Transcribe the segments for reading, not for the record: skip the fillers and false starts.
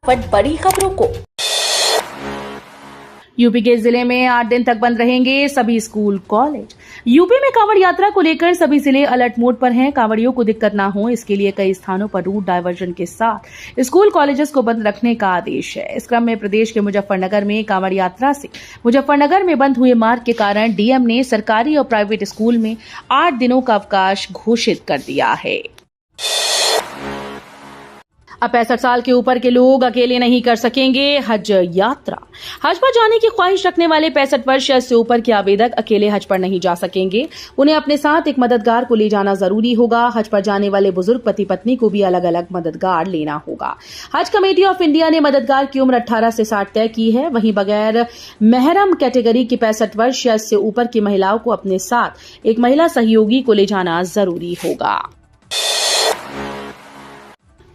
फट बड़ी खबरों को। यूपी के जिले में 8 दिन तक बंद रहेंगे सभी स्कूल कॉलेज। यूपी में कांवड़ यात्रा को लेकर सभी जिले अलर्ट मोड पर हैं। कांवड़ियों को दिक्कत ना हो, इसके लिए कई स्थानों पर रूट डायवर्जन के साथ स्कूल कॉलेजेस को बंद रखने का आदेश है। इस क्रम में प्रदेश के मुजफ्फरनगर में कांवड़ यात्रा से मुजफ्फरनगर में बंद हुए मार्ग के कारण डीएम ने सरकारी और प्राइवेट स्कूल में 8 दिनों का अवकाश घोषित कर दिया है। अब 65 साल के ऊपर के लोग अकेले नहीं कर सकेंगे हज यात्रा। हज पर जाने की ख्वाहिश रखने वाले 65 वर्ष या इससे ऊपर के आवेदक अकेले हज पर नहीं जा सकेंगे। उन्हें अपने साथ एक मददगार को ले जाना जरूरी होगा। हज पर जाने वाले बुजुर्ग पति पत्नी को भी अलग अलग मददगार लेना होगा। हज कमेटी ऑफ इंडिया ने मददगार की उम्र 18 से 60 तय की है। वहीं बगैर महरम कैटेगरी की 65 वर्ष या इससे ऊपर की महिलाओं को अपने साथ एक महिला सहयोगी को ले जाना जरूरी होगा।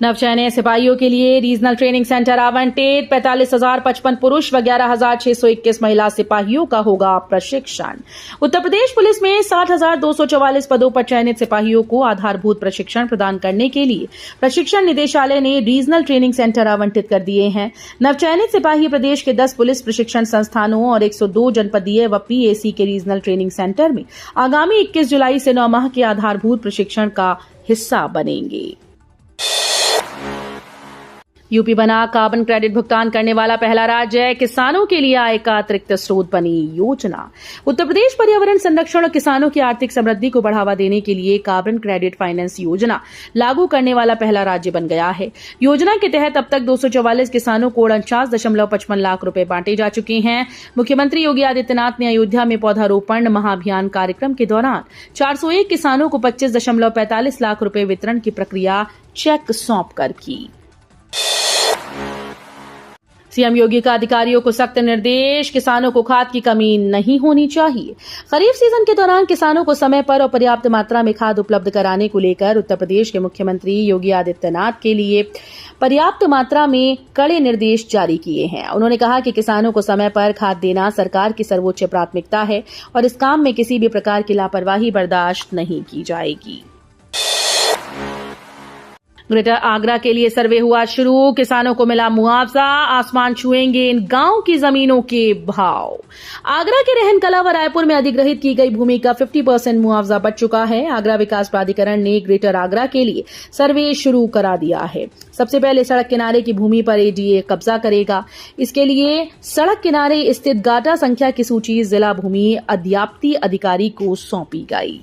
नवचयनित सिपाहियों के लिए रीजनल ट्रेनिंग सेंटर आवंटित। 45,055 पुरुष व 11,621 महिला सिपाहियों का होगा प्रशिक्षण। उत्तर प्रदेश पुलिस में 60,244 पदों पर चयनित सिपाहियों को आधारभूत प्रशिक्षण प्रदान करने के लिए प्रशिक्षण निदेशालय ने रीजनल ट्रेनिंग सेंटर आवंटित कर दिए हैं। नवचयनित सिपाही प्रदेश के 10 पुलिस प्रशिक्षण संस्थानों और 102 जनपदीय व पीएसी के रीजनल ट्रेनिंग सेंटर में आगामी 21 जुलाई से 9 माह के आधारभूत प्रशिक्षण का हिस्सा बनेंगे। यूपी बना कार्बन क्रेडिट भुगतान करने वाला पहला राज्य। किसानों के लिए आय का अतिरिक्त स्रोत बनी योजना। उत्तर प्रदेश पर्यावरण संरक्षण और किसानों की आर्थिक समृद्धि को बढ़ावा देने के लिए कार्बन क्रेडिट फाइनेंस योजना लागू करने वाला पहला राज्य बन गया है। योजना के तहत अब तक 244 किसानों को 49.55 लाख रुपए बांटे जा चुके हैं। मुख्यमंत्री योगी आदित्यनाथ ने अयोध्या में पौधारोपण महाअभियान कार्यक्रम के दौरान 401 किसानों को 25.45 लाख रुपए वितरण की प्रक्रिया चेक सौंप कर की। सीएम योगी का अधिकारियों को सख्त निर्देश। किसानों को खाद की कमी नहीं होनी चाहिए। खरीफ सीजन के दौरान किसानों को समय पर और पर्याप्त मात्रा में खाद उपलब्ध कराने को लेकर उत्तर प्रदेश के मुख्यमंत्री योगी आदित्यनाथ के लिए पर्याप्त मात्रा में कड़े निर्देश जारी किए हैं। उन्होंने कहा कि किसानों को समय पर खाद देना सरकार की सर्वोच्च प्राथमिकता है और इस काम में किसी भी प्रकार की लापरवाही बर्दाश्त नहीं की जाएगी। ग्रेटर आगरा के लिए सर्वे हुआ शुरू। किसानों को मिला मुआवजा। आसमान छुएंगे इन गांव की जमीनों के भाव। आगरा के रहन कला व रायपुर में अधिग्रहित की गई भूमि का 50% मुआवजा बच चुका है। आगरा विकास प्राधिकरण ने ग्रेटर आगरा के लिए सर्वे शुरू करा दिया है। सबसे पहले सड़क किनारे की भूमि पर एडीए कब्जा करेगा। इसके लिए सड़क किनारे स्थित गाटा संख्या की सूची जिला भूमि अध्याप्ति अधिकारी को सौंपी गई।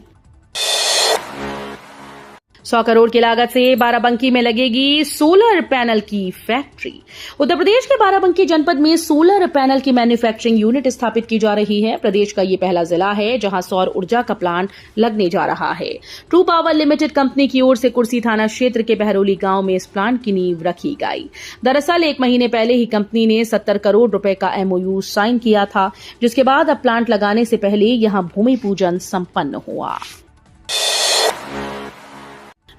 100 करोड़ की लागत से बाराबंकी में लगेगी सोलर पैनल की फैक्ट्री। उत्तर प्रदेश के बाराबंकी जनपद में सोलर पैनल की मैन्युफैक्चरिंग यूनिट स्थापित की जा रही है। प्रदेश का ये पहला जिला है जहां सौर ऊर्जा का प्लांट लगने जा रहा है। ट्रू पावर लिमिटेड कंपनी की ओर से कुर्सी थाना क्षेत्र के बहरोली गांव में इस प्लांट की नींव रखी गई। दरअसल 1 महीने पहले ही कंपनी ने 70 करोड़ रुपए का एमओयू साइन किया था, जिसके बाद अब प्लांट लगाने से पहले यहां भूमि पूजन संपन्न हुआ।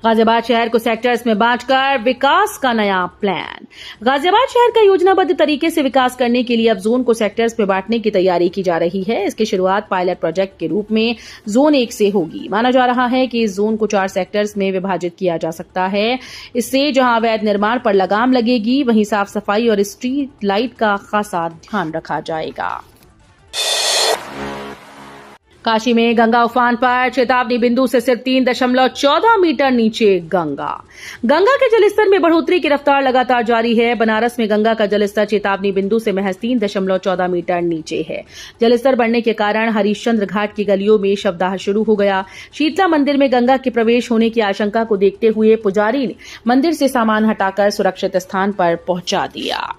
गाजियाबाद शहर को सेक्टर्स में बांटकर विकास का नया प्लान। गाजियाबाद शहर का योजनाबद्ध तरीके से विकास करने के लिए अब जोन को सेक्टर्स में बांटने की तैयारी की जा रही है। इसकी शुरुआत पायलट प्रोजेक्ट के रूप में जोन 1 से होगी। माना जा रहा है कि इस जोन को 4 सेक्टर्स में विभाजित किया जा सकता है। इससे जहां अवैध निर्माण पर लगाम लगेगी, वहीं साफ सफाई और स्ट्रीट लाइट का खासा ध्यान रखा जाएगा। काशी में गंगा उफान पर। चेतावनी बिंदु से सिर्फ 3.14 मीटर नीचे गंगा। गंगा के जलस्तर में बढ़ोतरी की रफ्तार लगातार जारी है। बनारस में गंगा का जलस्तर चेतावनी बिंदु से महज 3.14 मीटर नीचे है। जलस्तर बढ़ने के कारण हरिश्चंद्र घाट की गलियों में शवदाह शुरू हो गया। शीतला मंदिर में गंगा के प्रवेश होने की आशंका को देखते हुए पुजारी ने मंदिर से सामान हटाकर सुरक्षित स्थान पर पहुंचा दिया।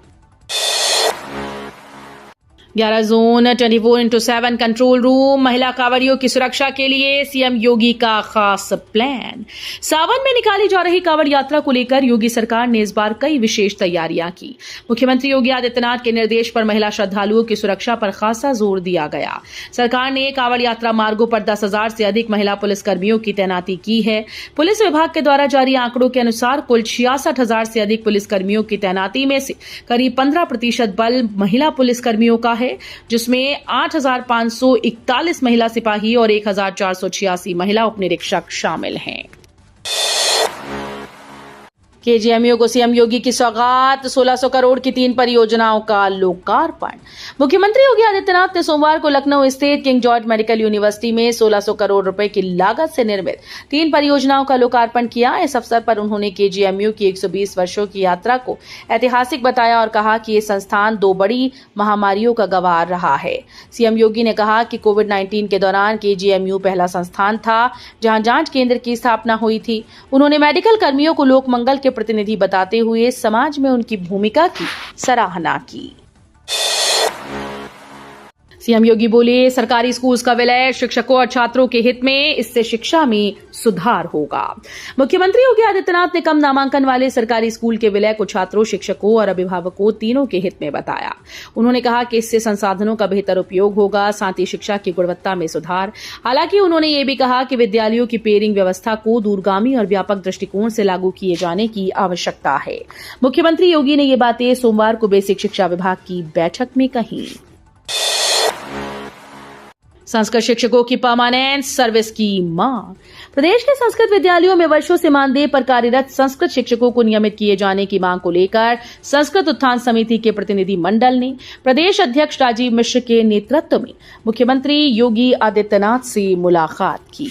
11 जोन 24/7 कंट्रोल रूम। महिला कांवड़ियों की सुरक्षा के लिए सीएम योगी का खास प्लान। सावन में निकाली जा रही कांवड़ यात्रा को लेकर योगी सरकार ने इस बार कई विशेष तैयारियां की। मुख्यमंत्री योगी आदित्यनाथ के निर्देश पर महिला श्रद्धालुओं की सुरक्षा पर खासा जोर दिया गया। सरकार ने कांवड़ यात्रा मार्गों पर 10,000 से अधिक महिला पुलिसकर्मियों की तैनाती की है। पुलिस विभाग के द्वारा जारी आंकड़ों के अनुसार कुल 66,000 से अधिक पुलिसकर्मियों की तैनाती में से करीब 15% बल महिला पुलिसकर्मियों का है, जिसमें 8,541 महिला सिपाही और 1,486 महिला उपनिरीक्षक शामिल हैं। केजीएमयू को सीएम योगी की सौगात, 1600 करोड़ की 3 परियोजनाओं का लोकार्पण। मुख्यमंत्री योगी आदित्यनाथ ने सोमवार को लखनऊ स्थित किंग जॉर्ज मेडिकल यूनिवर्सिटी में 1600 करोड़ रुपए की लागत से निर्मित 3 परियोजनाओं का लोकार्पण किया। इस अवसर पर उन्होंने केजीएमयू की 120 वर्षों की यात्रा को ऐतिहासिक बताया और कहा कि ये संस्थान 2 बड़ी महामारियों का गवाह रहा है। सीएम योगी ने कहा कि कोविड-19 के दौरान केजीएमयू पहला संस्थान था जहां जांच केंद्र की स्थापना हुई थी। उन्होंने मेडिकल कर्मियों को लोक मंगल के प्रतिनिधि बताते हुए समाज में उनकी भूमिका की सराहना की। सीएम योगी बोले, सरकारी स्कूल्स का विलय शिक्षकों और छात्रों के हित में, इससे शिक्षा में सुधार होगा। मुख्यमंत्री योगी आदित्यनाथ ने कम नामांकन वाले सरकारी स्कूल के विलय को छात्रों, शिक्षकों और अभिभावकों तीनों के हित में बताया। उन्होंने कहा कि इससे संसाधनों का बेहतर उपयोग होगा, साथ ही शिक्षा की गुणवत्ता में सुधार। हालांकि उन्होंने ये भी कहा कि विद्यालयों की पेयरिंग व्यवस्था को दूरगामी और व्यापक दृष्टिकोण से लागू किए जाने की आवश्यकता है। मुख्यमंत्री योगी ने ये बातें सोमवार को बेसिक शिक्षा विभाग की बैठक में कही। संस्कृत शिक्षकों की परमानेंट सर्विस की मांग। प्रदेश के संस्कृत विद्यालयों में वर्षों से मानदेय पर कार्यरत संस्कृत शिक्षकों को नियमित किए जाने की मांग को लेकर संस्कृत उत्थान समिति के प्रतिनिधि मंडल ने प्रदेश अध्यक्ष राजीव मिश्र के नेतृत्व में मुख्यमंत्री योगी आदित्यनाथ से मुलाकात की।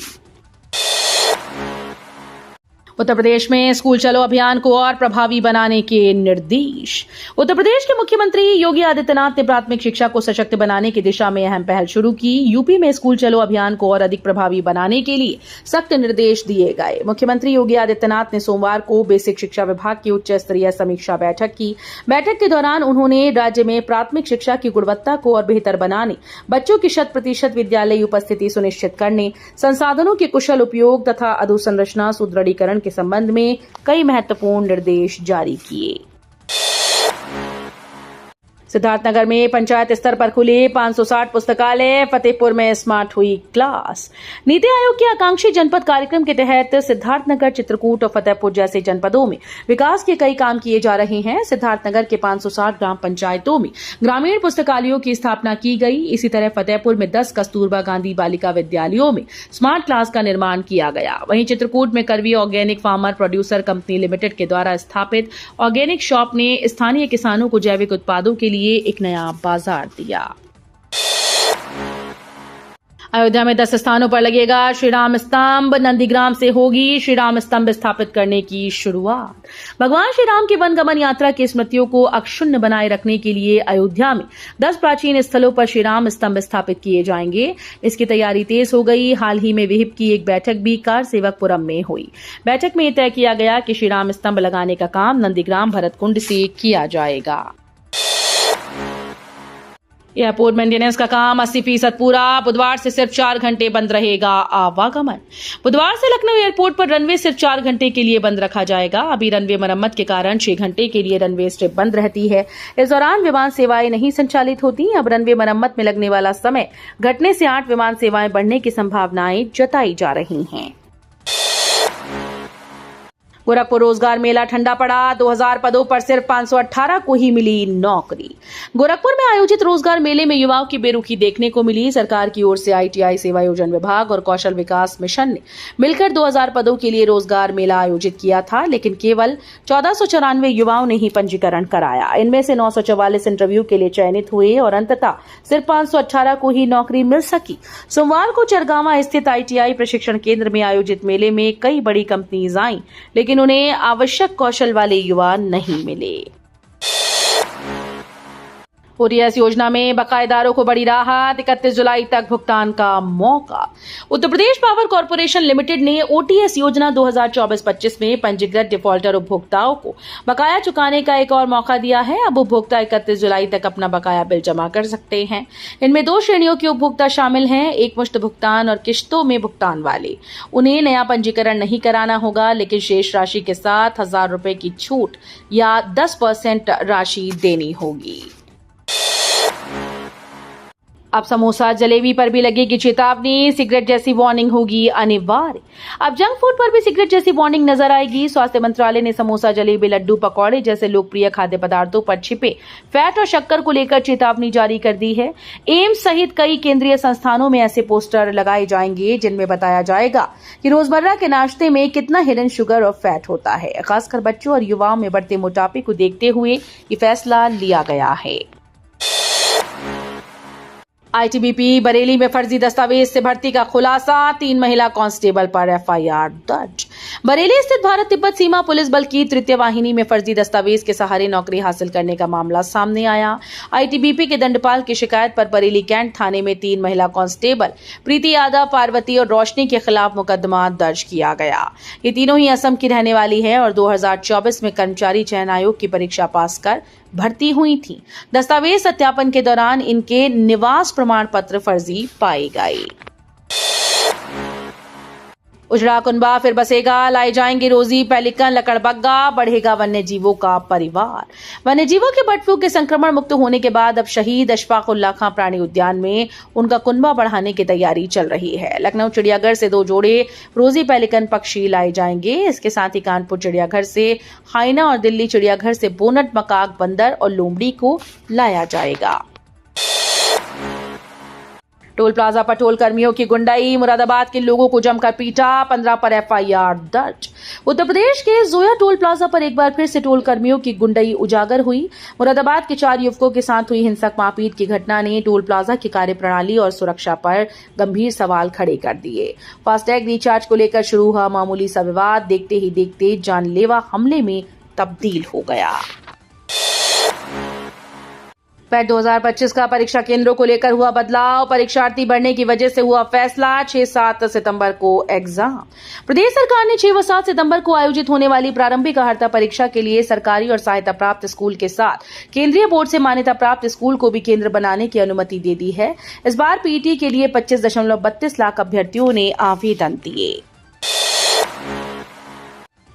उत्तर प्रदेश में स्कूल चलो अभियान को और प्रभावी बनाने के निर्देश। उत्तर प्रदेश के मुख्यमंत्री योगी आदित्यनाथ ने प्राथमिक शिक्षा को सशक्त बनाने की दिशा में अहम पहल शुरू की। यूपी में स्कूल चलो अभियान को और अधिक प्रभावी बनाने के लिए सख्त निर्देश दिए गए। मुख्यमंत्री योगी आदित्यनाथ ने सोमवार को बेसिक शिक्षा विभाग की उच्च स्तरीय समीक्षा बैठक की। बैठक के दौरान उन्होंने राज्य में प्राथमिक शिक्षा की गुणवत्ता को और बेहतर बनाने, बच्चों की 100% विद्यालयी उपस्थिति सुनिश्चित करने, संसाधनों के कुशल उपयोग तथा अधोसंरचना सुदृढ़ीकरण के संबंध में कई महत्वपूर्ण निर्देश जारी किए। सिद्धार्थनगर में पंचायत स्तर पर खुले 560 पुस्तकालय, फतेहपुर में स्मार्ट हुई क्लास। नीति आयोग के आकांक्षी जनपद कार्यक्रम के तहत सिद्धार्थनगर, चित्रकूट और फतेहपुर जैसे जनपदों में विकास के कई काम किए जा रहे हैं। सिद्धार्थनगर के 560 ग्राम पंचायतों में ग्रामीण पुस्तकालयों की स्थापना की गई। इसी तरह फतेहपुर में 10 कस्तूरबा गांधी बालिका विद्यालयों में स्मार्ट क्लास का निर्माण किया गया। वहीं चित्रकूट में Karvi organic farmer producer company limited के द्वारा स्थापित ऑर्गेनिक शॉप ने स्थानीय किसानों को जैविक उत्पादों के लिए एक नया बाजार दिया। अयोध्या में 10 स्थानों पर लगेगा श्री राम स्तंभ। नंदीग्राम से होगी श्री राम स्तंभ स्थापित करने की शुरुआत। भगवान श्री राम की वनगमन यात्रा की स्मृतियों को अक्षुण्ण बनाए रखने के लिए अयोध्या में 10 प्राचीन स्थलों पर श्री राम स्तंभ स्थापित किए जाएंगे। इसकी तैयारी तेज हो गई। हाल ही में विहिप की एक बैठक भी कार सेवकपुरम में हुई। बैठक में तय किया गया कि श्री राम स्तंभ लगाने का काम नंदीग्राम भरतकुंड से किया जाएगा। एयरपोर्ट मेंटेनेंस का काम 80% पूरा। बुधवार से सिर्फ 4 घंटे बंद रहेगा आवागमन। बुधवार से लखनऊ एयरपोर्ट पर रनवे सिर्फ 4 घंटे के लिए बंद रखा जाएगा। अभी रनवे मरम्मत के कारण 6 घंटे के लिए रनवे स्ट्रिप बंद रहती है। इस दौरान विमान सेवाएं नहीं संचालित होती। अब रनवे मरम्मत में लगने वाला समय घटने से 8 विमान सेवाएं बढ़ने की संभावनाएं जताई जा रही हैं। गोरखपुर रोजगार मेला ठंडा पड़ा। 2000 पदों पर सिर्फ 518 को ही मिली नौकरी। गोरखपुर में आयोजित रोजगार मेले में युवाओं की बेरुखी देखने को मिली। सरकार की ओर से आईटीआई, सेवायोजन विभाग और कौशल विकास मिशन ने मिलकर 2000 पदों के लिए रोजगार मेला आयोजित किया था, लेकिन केवल 1494 युवाओं ने ही पंजीकरण कराया। इनमें से 944 इंटरव्यू के लिए चयनित हुए और अंततः सिर्फ 518 को ही नौकरी मिल सकी। सोमवार को चरगावा स्थित आईटीआई प्रशिक्षण केंद्र में आयोजित मेले में कई बड़ी कंपनीज आईं, लेकिन उन्हें आवश्यक कौशल वाले युवा नहीं मिले। ओटीएस योजना में बकायेदारों को बड़ी राहत। 31 जुलाई तक भुगतान का मौका। Uttar Pradesh power corporation limited ने ओटीएस योजना 2024-25 में पंजीकृत डिफॉल्टर उपभोक्ताओं को बकाया चुकाने का एक और मौका दिया है। अब उपभोक्ता 31 जुलाई तक अपना बकाया बिल जमा कर सकते हैं। इनमें 2 श्रेणियों के उपभोक्ता शामिल हैं, एक मुश्त भुगतान और किश्तों में भुगतान वाले। उन्हें नया पंजीकरण नहीं कराना होगा, लेकिन शेष राशि के साथ 1000 रुपए की छूट या 10% राशि देनी होगी। अब समोसा जलेबी पर भी लगेगी चेतावनी, सिगरेट जैसी वार्निंग होगी अनिवार्य। अब जंक फूड पर भी सिगरेट जैसी वार्निंग नजर आएगी। स्वास्थ्य मंत्रालय ने समोसा जलेबी लड्डू पकौड़े जैसे लोकप्रिय खाद्य पदार्थों पर छिपे फैट और शक्कर को लेकर चेतावनी जारी कर दी है। एम्स सहित कई केंद्रीय संस्थानों में ऐसे पोस्टर लगाए जाएंगे जिनमें बताया जाएगा कि रोजमर्रा के नाश्ते में कितना हिडन शुगर और फैट होता है। खासकर बच्चों और युवाओं में बढ़ते मोटापे को देखते हुए ये फैसला लिया गया है। आईटीबीपी बरेली में फर्जी दस्तावेज से भर्ती का खुलासा, 3 महिला कांस्टेबल पर एफआईआर दर्ज। बरेली स्थित भारत तिब्बत सीमा पुलिस बल की तृतीय वाहिनी में फर्जी दस्तावेज के सहारे नौकरी हासिल करने का मामला सामने आया। आईटीबीपी के दंडपाल की शिकायत पर बरेली कैंट थाने में 3 महिला कांस्टेबल प्रीति यादव, पार्वती और रोशनी के खिलाफ मुकदमा दर्ज किया गया। ये तीनों ही असम की रहने वाली है और 2024 में कर्मचारी चयन आयोग की परीक्षा पास कर भर्ती हुई थी। दस्तावेज सत्यापन के दौरान इनके निवास प्रमाण पत्र फर्जी पाए गए। उजड़ा कुनबा फिर बसेगा, लाए जाएंगे रोजी, पेलिकन, लकड़बग्गा, बढ़ेगा वन्य जीवों का परिवार। वन्य जीवों के बर्ड फ्लू के संक्रमण मुक्त होने के बाद अब शहीद अशफाक उल्लाह खां प्राणी उद्यान में उनका कुनबा बढ़ाने की तैयारी चल रही है। लखनऊ चिड़ियाघर से 2 जोड़े रोजी पेलिकन पक्षी लाए जाएंगे। इसके साथ ही कानपुर चिड़ियाघर से हाइना और दिल्ली चिड़ियाघर से बोनट, मकाक, बंदर और लोमड़ी को लाया जाएगा। टोल प्लाजा पर टोल कर्मियों की गुंडाई, मुरादाबाद के लोगों को जमकर पीटा, 15 पर एफआईआर दर्ज। उत्तर प्रदेश के जोया टोल प्लाजा पर एक बार फिर से टोल कर्मियों की गुंडाई उजागर हुई। मुरादाबाद के 4 युवकों के साथ हुई हिंसक मारपीट की घटना ने टोल प्लाजा की कार्यप्रणाली और सुरक्षा पर गंभीर सवाल खड़े कर दिए। फास्टैग रिचार्ज को लेकर शुरू हुआ मामूली सा विवाद देखते ही देखते जानलेवा हमले में तब्दील हो गया। पैट 2025 का परीक्षा केंद्रों को लेकर हुआ बदलाव, परीक्षार्थी बढ़ने की वजह से हुआ फैसला, 6-7 सितंबर को एग्जाम। प्रदेश सरकार ने 6 व 7 सितंबर को आयोजित होने वाली प्रारंभिक अर्हता परीक्षा के लिए सरकारी और सहायता प्राप्त स्कूल के साथ केंद्रीय बोर्ड से मान्यता प्राप्त स्कूल को भी केंद्र बनाने की अनुमति दे दी है। इस बार पीटी के लिए 25.32 लाख अभ्यर्थियों ने आवेदन दिए।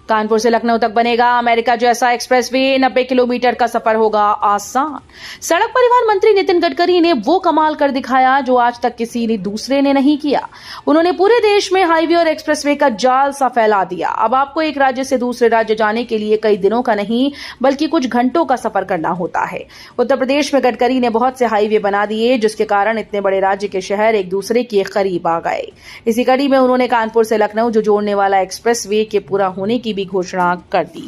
कानपुर से लखनऊ तक बनेगा अमेरिका जैसा एक्सप्रेसवे, 90 किलोमीटर का सफर होगा आसान। सड़क परिवहन मंत्री नितिन गडकरी ने वो कमाल कर दिखाया जो आज तक किसी ने दूसरे ने नहीं किया। उन्होंने पूरे देश में हाईवे और एक्सप्रेसवे का जाल सा फैला दिया। अब आपको एक राज्य से दूसरे राज्य जाने के लिए कई दिनों का नहीं बल्कि कुछ घंटों का सफर करना होता है। उत्तर प्रदेश में गडकरी ने बहुत से हाईवे बना दिए जिसके कारण इतने बड़े राज्य के शहर एक दूसरे के करीब आ गए। इसी कड़ी में उन्होंने कानपुर से लखनऊ जो जोड़ने वाला एक्सप्रेसवे के पूरा होने की घोषणा कर दी।